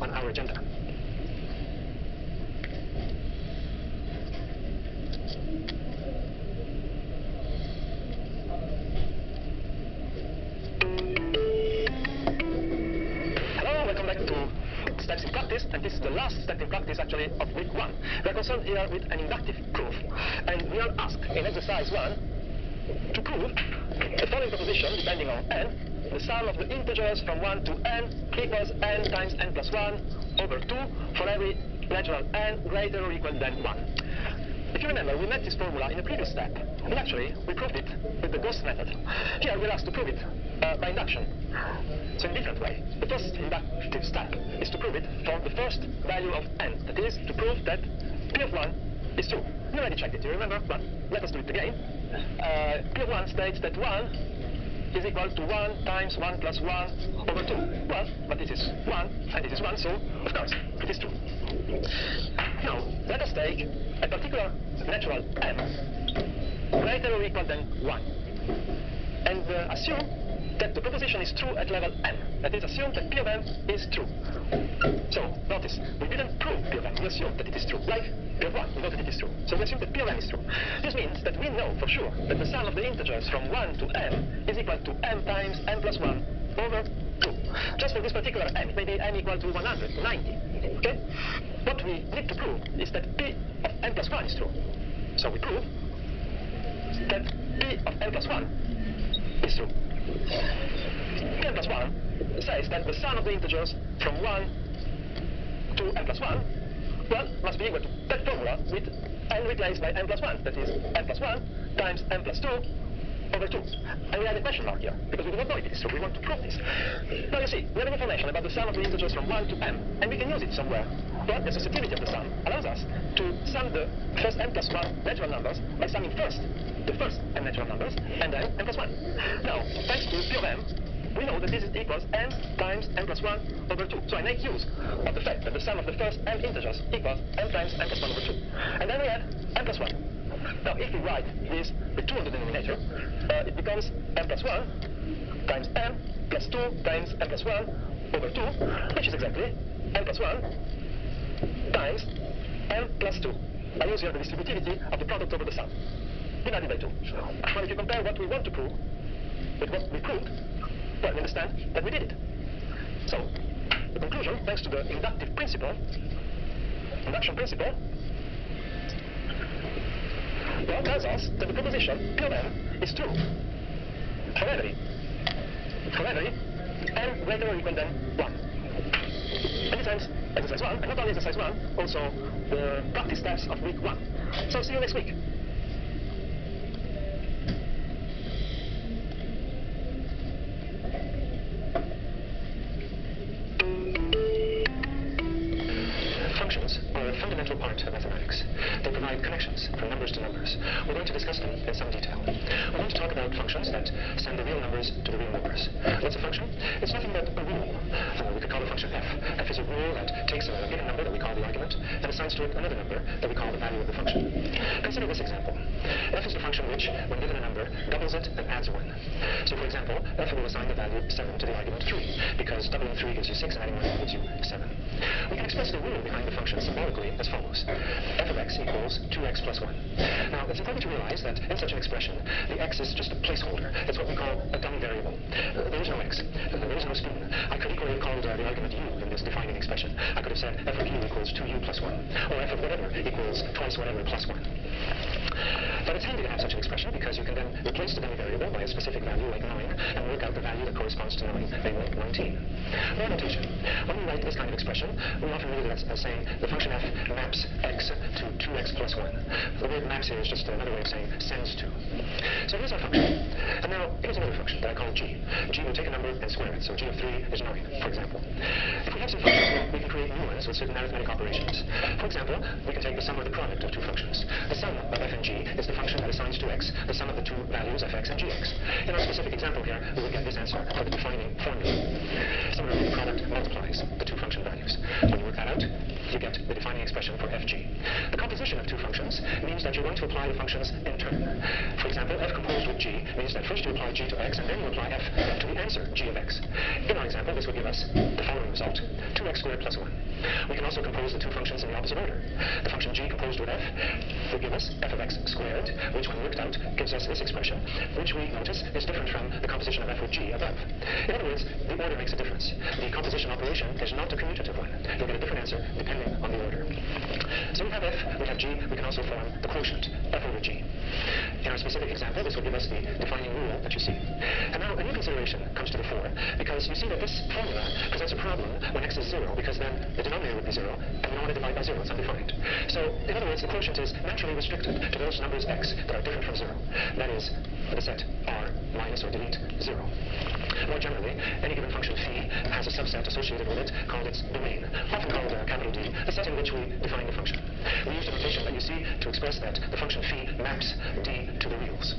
on our agenda. Hello, welcome back to Steps in Practice, and this is the last step in practice actually of week 1. We are concerned here with an inductive proof, and we are asked in exercise 1 to prove the following proposition depending on n. The sum of the integers from 1 to n equals n times n plus 1 over 2 for every natural n greater or equal than 1. If you remember, we met this formula in the previous step, and actually we proved it with the Gauss method. Here we're asked to prove it by induction. So in a different way. The first inductive step is to prove it for the first value of n. That is, to prove that P of 1 is true. We already checked it, you remember? But let us do it again. P of 1 states that 1 is equal to 1 times 1 plus 1 over 2. Well, but this is 1, and this is 1, so of course it is true. Now, let us take a particular natural m greater or equal than 1, and assume that the proposition is true at level m. That is, assume that P of m is true. So, notice, we didn't prove P of m, we assumed that it is true. Like P of 1, we know that it is true. So we assume that P of m is true. This means that we know for sure that the sum of the integers from 1 to m is equal to m times n plus 1 over 2. Just for this particular m, it may be m equal to 100, to 90. Okay? What we need to prove is that P of n plus 1 is true. So we prove that P of n plus 1 is true. P n plus 1 says that the sum of the integers from 1 to n plus 1, well, must be equal to that formula with n replaced by n plus 1. That is n plus 1 times n plus 2 over 2. And we have a question mark here, because we do not know if it is true. We want to prove this. Now you see, we have information about the sum of the integers from 1 to m, and we can use it somewhere. But the associativity of the sum allows us to sum the first n plus 1 natural numbers by summing first the first n natural numbers, and then n plus 1. Now, thanks to P of m, we know that this is equals n times n plus 1 over 2. So I make use of the fact that the sum of the first n integers equals n times n plus 1 over 2. And then we add n plus 1. Now, if we write this with 2 on the denominator, it becomes n plus 1 times n plus 2 times n plus 1 over 2, which is exactly n plus 1 times n plus 2. I use here the distributivity of the product over the sum, divided by 2. Well, if you compare what we want to prove with what we proved, well, we understand that we did it. So, the conclusion, thanks to the induction principle, well, tells us that the proposition P of m is true for every n greater or equal than 1. And this ends exercise 1, and not only exercise 1, also the practice steps of week 1. So see you next week. Functions are a fundamental part of mathematics. They provide connections from numbers to numbers. We're going to discuss them in some detail. We're going to talk about functions that send the real numbers to the real numbers. What's a function? It's nothing but a rule. We could call the function f. F is a rule that takes a given number that we call the argument and assigns to it another number that we call the value of the function. Consider this example. F is the function which, when given a number, doubles it and adds 1. So for example, f will assign the value 7 to the argument 3, because doubling 3 gives you 6 and adding 1 gives you 7. We can express the rule behind the function symbolically as follows. F of x equals 2x plus 1. Now, it's important to realize that in such an expression, the x is just a placeholder. It's what we call a dummy variable. There is no x. There is no spoon. I could equally have called the argument u in this defining expression. I could have said f of u equals 2u plus 1, or f of whatever equals twice whatever plus 1. But it's handy to have such an expression because you can then replace the dummy variable by a specific value like 9 and work out the value that corresponds to 9, namely 19. More notation. When we write this kind of expression, we often read it as saying the function f maps x to 2x plus 1. The word maps here is just another way of saying sends to. So here's our function. And now here's another function that I call g. G will take a number and square it. So g of 3 is 9, for example. If we have some functions, we can create new ones with certain arithmetic operations. For example, we can take the sum or the product of two functions. The sum of f and g is the function that assigns to x the sum of the two values fx and gx. In our specific example here, we would get this answer for the defining formula. Similarly, the product multiplies the two function values. When you work that out, you get the defining expression for fg. The composition of two functions means that you're going to apply the functions in turn. For example, f composed with g means that first you apply g to x, and then you apply f to the answer, g of x. In our example, this would give us the following result, 2x squared plus 1. We can also compose the two functions in the opposite order. The function g composed with f would give us f of x squared, which when worked out gives us this expression, which we notice is different from the composition of f with g above. In other words, the order makes a difference. The composition operation is not a commutative one. You'll get a different answer depending on the order. So we have f, we have g, we can also form the quotient, f over g. In our specific example, this will give us the defining rule that you see. And now a new consideration comes to the fore, because you see that this formula presents a problem when x is 0, because then the denominator would be 0, and we don't want to divide by 0, it's undefined. So, in other words, the quotient is naturally restricted to those numbers x that are different from 0. That is, the set r minus or delete 0. More generally, any given function phi has a subset associated with it called its domain, often called capital D, the set in which we define the function. We use the notation that you see to express that the function phi maps D to the reals.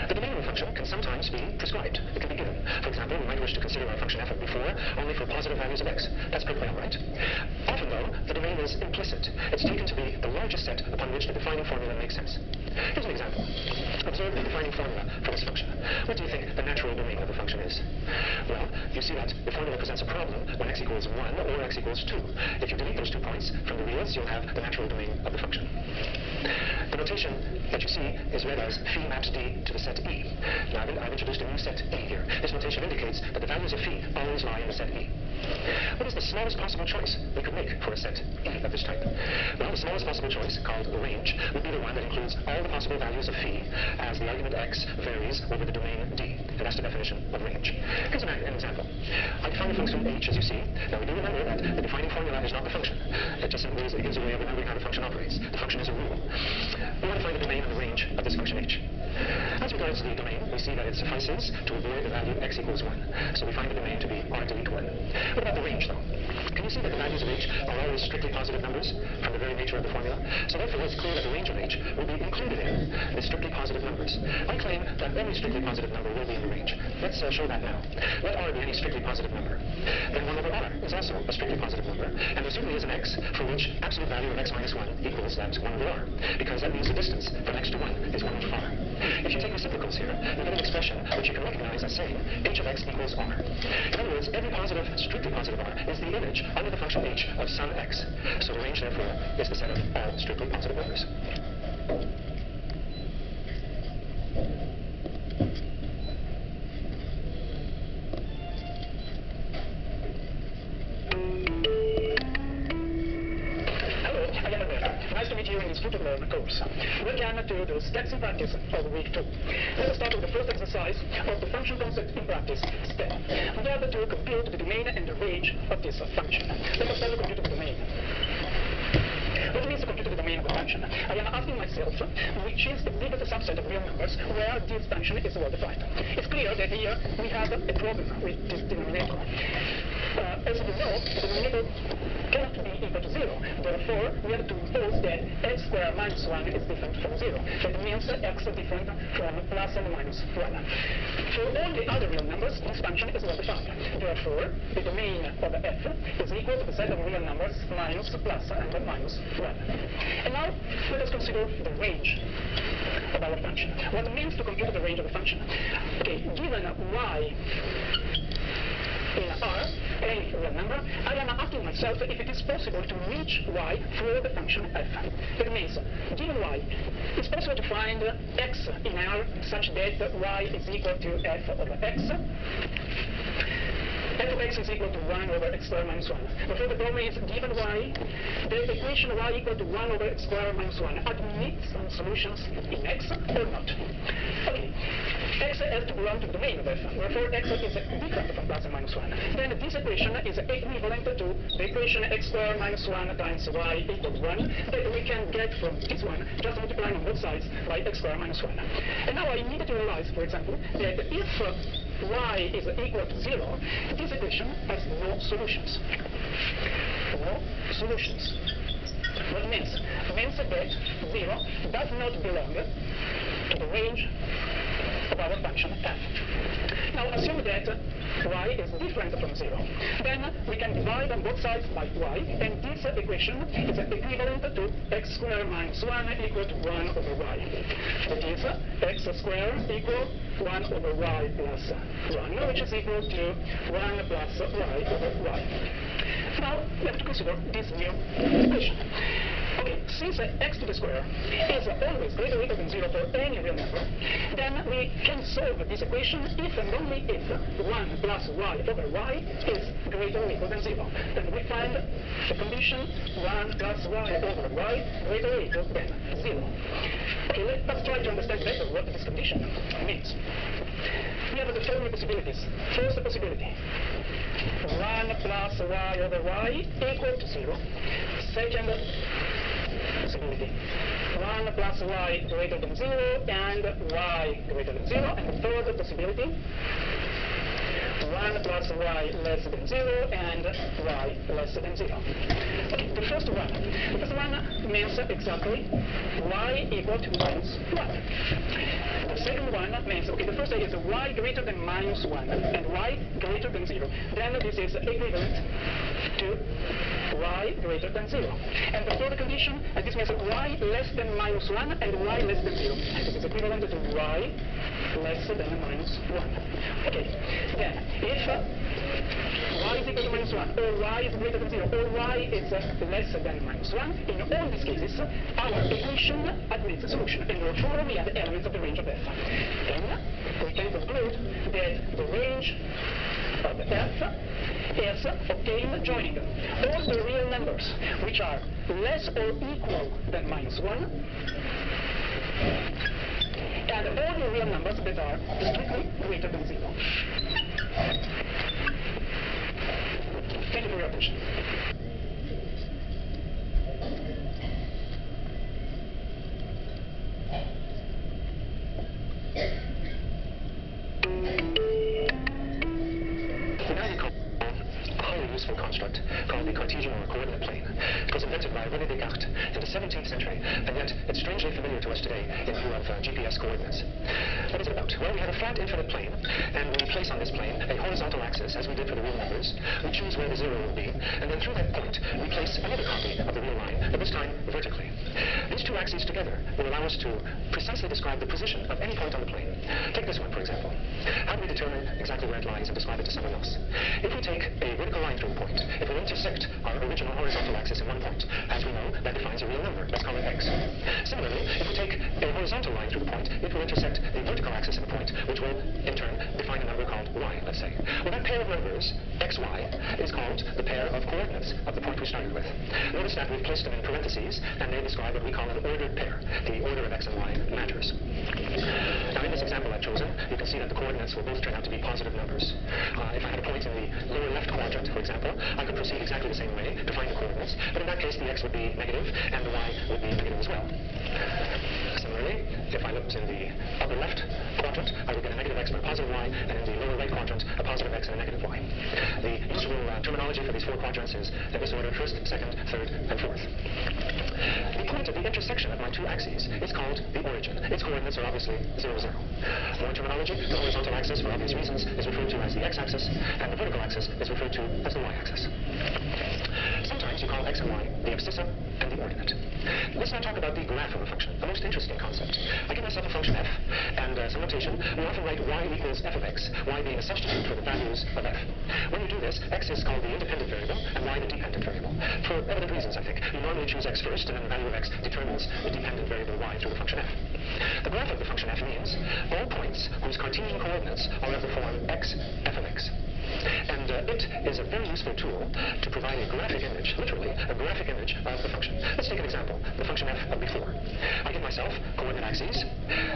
The domain of a function can sometimes be prescribed. It can be given. For example, we might wish to consider our function f of before only for positive values of x. That's perfectly all right. Often, though, the domain is implicit. It's taken to be the largest set upon which the defining formula makes sense. Here's an example. Observe the defining formula for this function. What do you think the natural domain of the function is? Well, you see that the formula presents a problem when x equals 1 or x equals 2. If you delete those 2 points from the reals, you'll have the natural domain of the function. The notation that you see is read as phi maps D to the set E. Now, I've introduced a new set E here. This notation indicates that the values of phi always lie in the set E. What is the smallest possible choice we could make for a set E of this type? Well, the smallest possible choice, called the range, would be the one that includes all the possible values of phi as the argument x varies over the domain D. And that's the definition of range. Here's an example. I define the function h as you see. Now, we do remember that the defining formula is not the function. It just simply gives a way of remembering how the function operates. The function is a rule. We want to find the domain and the range of this function h. As regards the domain, we see that it suffices to avoid the value x equals 1. So we find the domain to be r delete 1. What about the range, though? Can you see that the values of h are always strictly positive numbers from the very nature of the formula? So therefore, it's clear that the range of h will be included in the strictly positive numbers. I claim that any strictly positive number will be in the range. Let's show that now. Let r be any strictly positive number. Then 1 over r is also a strictly positive number, and there certainly is an x for which absolute value of x minus 1 equals that 1 over r, because that means the distance from x to 1 is 1 over r. If you take reciprocals here, you get an expression which you can recognize as saying h of x equals r. In other words, every positive, strictly positive r is the image under the function h of some x. So the range, therefore, is the set of all strictly positive numbers. Nice to meet you in this Futurelearn course. We're going to do steps in practice of week 2. Let us start with the first exercise of the function concept in practice step. We have to compute the domain and the range of this function. Let us start to compute the domain. What means to compute the domain of the function? I am asking myself which is the biggest subset of real numbers where this function is well defined. It's clear that here we have a problem with this denominator. As we know, the denominator cannot be equal to 0. Therefore, we have to impose that x squared minus 1 is different from 0. That means x is different from plus and minus 1. For all the other real numbers, this function is well defined. Therefore, the domain of f is equal to the set of real numbers minus plus and minus 1. And now, let us consider the range of our function. What it means to compute the range of a function? Okay, given y in R, any real number, I am asking myself if it is possible to reach y for the function f. That means, given y, it's possible to find x in R such that y is equal to f over x. F of x is equal to 1 over x squared minus 1. Therefore, the problem is, given y, the equation y equal to 1 over x squared minus 1 admits some solutions in x or not. Okay. X has to belong to the domain of f. Therefore, x is different from plus and minus 1. Then this equation is equivalent to the equation x squared minus 1 times y equals 1 that we can get from this one just multiplying on both sides by x squared minus 1. And now I need to realize, for example, that if y is equal to 0, this equation has no solutions. No solutions. What means? It means that 0 does not belong to the range of our function f. Now assume that y is different from 0. Then we can divide on both sides by y, and this equation is equivalent to x squared minus 1 equal to 1 over y. That is x squared equal 1 over y plus 1, which is equal to 1 plus y over y. Now we have to consider this new equation. Okay, since x to the square is always greater or equal than 0 for any real number, then we can solve this equation if and only if 1 plus y over y is greater or equal than 0. Then we find the condition 1 plus y over y greater or equal than 0. Okay, let's try to understand better what this condition means. We have the following possibilities. First possibility, 1 plus y over y equal to 0. Second possibility, 1 plus y greater than 0 and y greater than 0. And the third possibility, 1 plus y less than 0 and y less than 0. Okay, the first one means exactly y equal to minus 1. The second one means, okay, the first is y greater than minus 1 and y greater than 0. Then this is equivalent to y greater than 0. And the third condition, this means y less than minus 1 and y less than 0. This is equivalent to y less than minus 1. Okay, then if y is equal to minus 1, or y is greater than 0, or y is less than minus 1, in all these cases, our equation admits a solution, and therefore we have elements of the range of f. Then we can conclude that the range of f is obtained joining all the real numbers which are less or equal than minus 1, and all the real numbers that are strictly greater than 0. Thank you for your attention. Useful construct called the Cartesian or coordinate plane. It was invented by René Descartes in the 17th century, and yet it's strangely familiar to us today in view of GPS coordinates. What is it about? Well, we have a flat infinite plane, and we place on this plane a horizontal axis, as we did for the real numbers. We choose where the 0 will be, and then through that point, we place another copy of the real line, but this time vertically. These two axes together will allow us to precisely describe the position of any point on the plane. Take this one, for example. How do we determine exactly where it lies and describe it to someone else? If we take a vertical line through a point, it will intersect our original horizontal axis in one point. As we know, that defines a real number. Let's call it x. Similarly, if we take a horizontal line through the point, it will intersect the vertical axis in the point, which will, in turn, define a number called y, let's say. Well, that pair of numbers, xy, is called the pair of coordinates of the point we started with. Notice that we've placed them in parentheses, and they describe what we call an ordered pair. The order of x and y matters. Now, in this example I've chosen, you can see that the coordinates will both turn out to be positive numbers. If I had a point in the lower left quadrant, for example, I could proceed exactly the same way to find the coordinates, but in that case the x would be negative and the y would be negative as well. Similarly, if I looked in the upper left quadrant, I would get a negative x and a positive y, and in the lower right quadrant, a positive x and a negative y. The usual terminology for these four quadrants is in this order: first, second, third, and fourth. The point at the intersection of my two axes is called the origin. Its coordinates are obviously 0, 0. More terminology: the horizontal axis, for obvious reasons, is referred to as the x-axis, and the vertical axis is referred to as the y-axis. Sometimes you call x and y the abscissa and the ordinate. Let's now talk about the graph of a function, a most interesting concept. I give myself a function f, and some notation, we often write y equals f of x, y being a substitute for the values of f. When you do this, x is called the independent variable, and y the dependent variable. For evident reasons, I think. You normally choose x first, and then the value of x determines the dependent variable y through the function f. The graph of the function f means all points whose Cartesian coordinates are of the form x, f of x. And it is a very useful tool to provide a graphic image, literally, a graphic image of the function. Let's take an example, the function f of before. I give myself coordinate axes.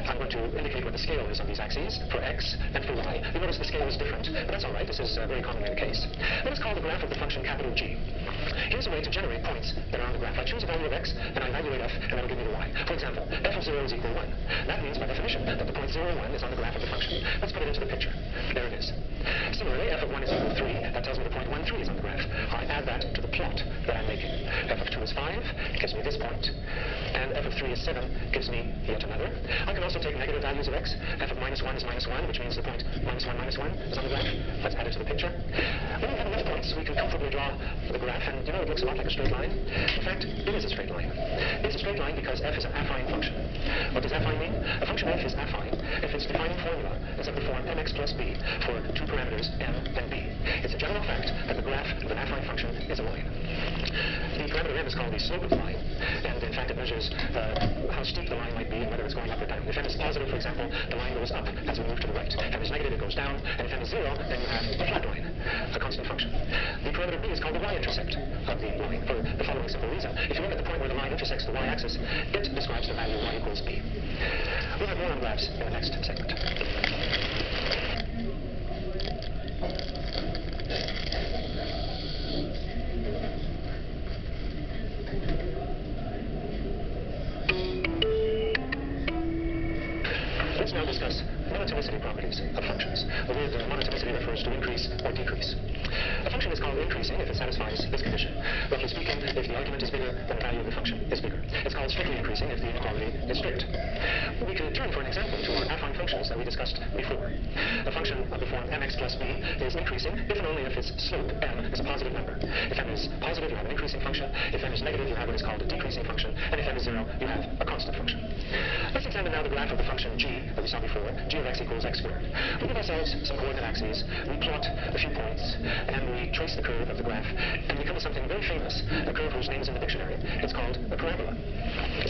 I'm going to indicate what the scale is on these axes for x and for y. You notice the scale is different, but that's all right. This is very commonly the case. Let us call the graph of the function capital G. Here's a way to generate points that are on the graph. I choose a value of x, and I evaluate f, and that'll give me the y. For example, f of 0 is equal 1. That means, by definition, that the point 0, 1 is on the graph of the function. Let's put it into the picture. There it is. Similarly, f of 1 is equal 3. That tells me the point 1, 3 is on the graph. I add that to the plot that I'm making. f of 2 is 5, gives me this point, and f of 3 is 7, gives me yet another. I can also take negative values of x. f of minus 1 is minus 1, which means the point minus 1 is on the graph. Let's add it to the picture. When we have enough points, we can comfortably draw the graph, and you know it looks a lot like a straight line. In fact, it is a straight line. It's a straight line because f is an affine function. What does affine mean? A function f is affine if its defining formula is of the form mx plus b for two parameters m and b. It's a general fact that the graph of an affine function is a line. The parameter m is called the slope of the line, and in fact it measures how steep the line might be and whether it's going up or down. If m is positive, for example, the line goes up as we move to the right. If m is negative, it goes down, and if m is 0, then you have a flat line, a constant function. The parameter b is called the y-intercept of the line for the following simple reason. If you look at the point where the line intersects the y-axis, it describes the value y equals b. We'll have more on graphs in the next segment. Let's now discuss monotonicity properties of functions. The word monotonicity refers to increase or decrease. A function is called increasing if it satisfies this condition. Roughly speaking, if the argument is bigger, then the value of the function is bigger. It's called strictly increasing if the inequality is strict. We can turn for an example to our affine functions that we discussed before. A function of the form mx plus b is increasing if and only if its slope m is a positive number. If m is positive, you have an increasing function. If m is negative, you have what is called a decreasing function. And if m is 0, you have a constant function. Let's examine now the graph of the function g that we saw before, g of x equals x squared. We give ourselves some coordinate axes, we plot a few points, and we trace the curve of the graph, and we come to something very famous, a curve whose name is in the dictionary. It's called a parabola.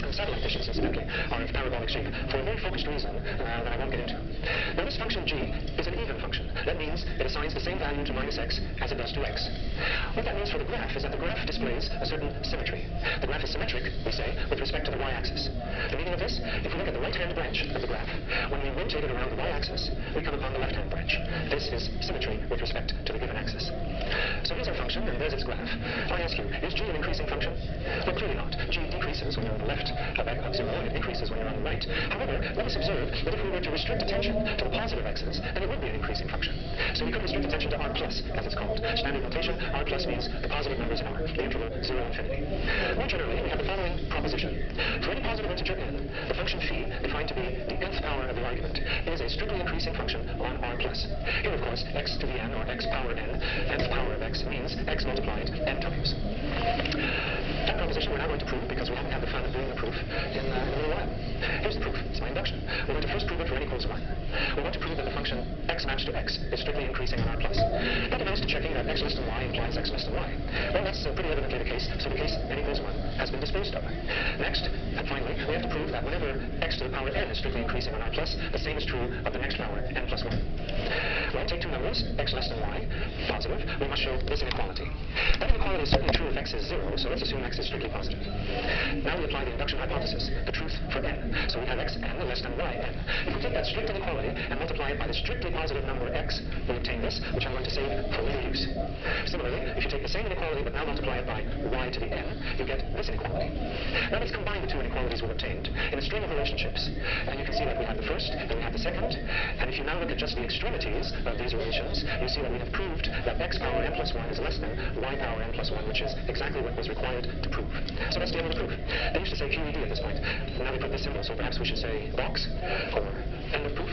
Satellite dishes, incidentally, are of parabolic shape for a very focused reason that I won't get into. Now, this function g is an even function. That means it assigns the same value to minus x as it does to x. What that means for the graph is that the graph displays a certain symmetry. The graph is symmetric, we say, with respect to the y-axis. The meaning of this, if we look at the right-hand branch of the graph, when we rotate it around the y-axis, we come upon the left-hand branch. This is symmetry with respect to the given axis. So here's our function, and there's its graph. I ask you, is g an increasing function? Well, clearly not. G decreases when you're on the left of 0, and it increases when you're on the right. However, let us observe that if we were to restrict attention to the positive x's, then it would be an increasing function. So we could restrict attention to r plus, as it's called. Standard notation, r plus means the positive numbers in r, the interval 0 and infinity. More generally, we have the following proposition. For any positive integer n, the function phi, defined to be the nth power of the argument, is a strictly increasing function on r plus. Here, of course, x to the n, or x power n, nth power of x, means x multiplied n times. That proposition we're now going to prove because we haven't had the fun of doing the proof in a little while. Here's the proof. It's my induction. We're going to first prove it for n equals 1. We're going to prove that the function x matched to x is strictly increasing on r plus. That amounts to checking that x less than y implies x less than y. Well, that's pretty evidently the case, so the case n equals 1 has been disposed of. Next, and finally, we have to prove that whenever x to the power n is strictly increasing on r plus, the same is true of the next power, n plus 1. Well, take two numbers, x less than y, positive, we must show this inequality. That inequality is certainly true if x is 0, so let's assume x is strictly positive. Now we apply the induction hypothesis, the truth for n. So we have x n less than y n. If we take that strict inequality and multiply it by the strictly positive number x, we obtain this, which I'm going to save for later use. Similarly, if you take the same inequality but now multiply it by y to the n, you get this inequality. Now let's combine the two inequalities we've obtained in a string of relationships. And you can see that we have the first, and we have the second. And if you now look at just the extremities of these relations, you see that we have proved that x power n plus 1 is less than y power n plus 1, which is exactly what was required to prove. So that's the end of the proof. They used to say QED at this point. Now they put this symbol, so perhaps we should say box or end of proof.